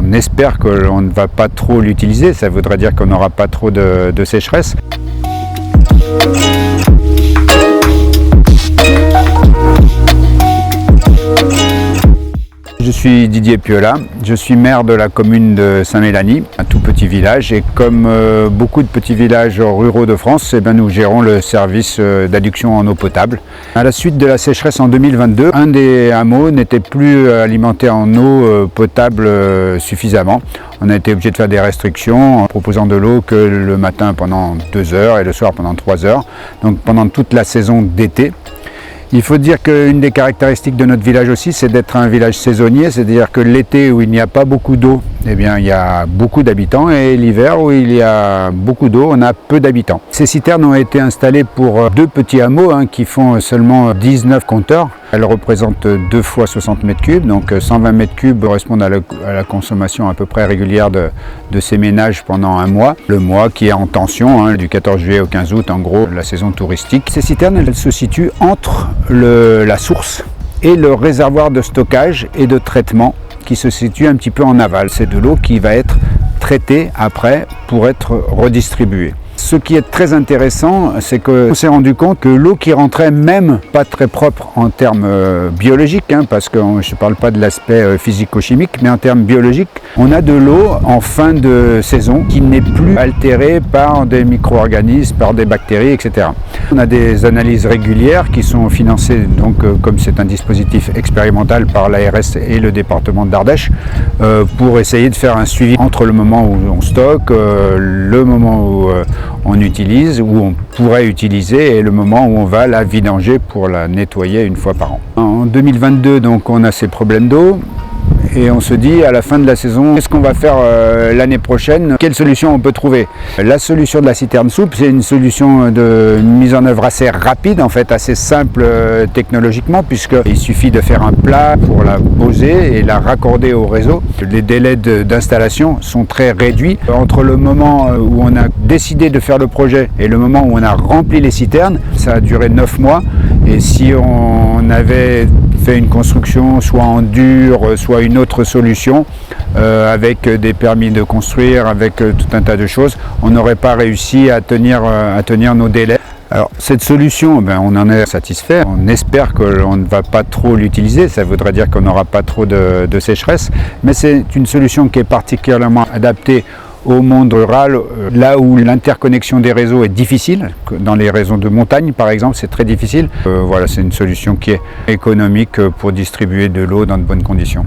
On espère qu'on ne va pas trop l'utiliser, ça voudrait dire qu'on n'aura pas trop de sécheresse. Je suis Didier Piola, je suis maire de la commune de Saint-Mélanie, un tout petit village, et comme beaucoup de petits villages ruraux de France, nous gérons le service d'adduction en eau potable. À la suite de la sécheresse en 2022, un des hameaux n'était plus alimenté en eau potable suffisamment. On a été obligé de faire des restrictions en proposant de l'eau que le matin pendant 2 heures et le soir pendant 3 heures, donc pendant toute la saison d'été. Il faut dire qu'une des caractéristiques de notre village aussi, c'est d'être un village saisonnier, c'est-à-dire que l'été où il n'y a pas beaucoup d'eau, il y a beaucoup d'habitants, et l'hiver où il y a beaucoup d'eau, on a peu d'habitants. Ces citernes ont été installées pour 2 petits hameaux qui font seulement 19 compteurs. Elles représentent 2 fois 60 mètres cubes, donc 120 mètres cubes correspondent à la consommation à peu près régulière de ces ménages pendant un mois. Le mois qui est en tension, du 14 juillet au 15 août, en gros, la saison touristique. Ces citernes, elles se situent entre la source et le réservoir de stockage et de traitement qui se situe un petit peu en aval. C'est de l'eau qui va être traitée après pour être redistribuée. Ce qui est très intéressant, c'est qu'on s'est rendu compte que l'eau qui rentrait, même pas très propre en termes biologiques, parce que je ne parle pas de l'aspect physico-chimique, mais en termes biologiques, on a de l'eau en fin de saison qui n'est plus altérée par des micro-organismes, par des bactéries, etc. On a des analyses régulières qui sont financées, donc, comme c'est un dispositif expérimental par l'ARS et le département d'Ardèche, pour essayer de faire un suivi entre le moment où on stocke, le moment où on utilise, ou on pourrait utiliser, et le moment où on va la vidanger pour la nettoyer une fois par an. En 2022, donc, on a ces problèmes d'eau. Et on se dit à la fin de la saison, qu'est-ce qu'on va faire l'année prochaine? Quelle solution on peut trouver? La solution de la citerne souple, c'est une solution de mise en œuvre assez rapide, en fait assez simple technologiquement, puisqu'il suffit de faire un plat pour la poser et la raccorder au réseau. Les délais d'installation sont très réduits. Entre le moment où on a décidé de faire le projet et le moment où on a rempli les citernes, ça a duré 9 mois. Et si on avait fait une construction soit en dur, soit une autre solution, avec des permis de construire, avec tout un tas de choses, on n'aurait pas réussi à tenir nos délais. Alors cette solution, on en est satisfait. On espère qu'on ne va pas trop l'utiliser, ça voudrait dire qu'on n'aura pas trop de sécheresse, mais c'est une solution qui est particulièrement adaptée au monde rural, là où l'interconnexion des réseaux est difficile. Dans les réseaux de montagne par exemple, c'est très difficile. Voilà, c'est une solution qui est économique pour distribuer de l'eau dans de bonnes conditions.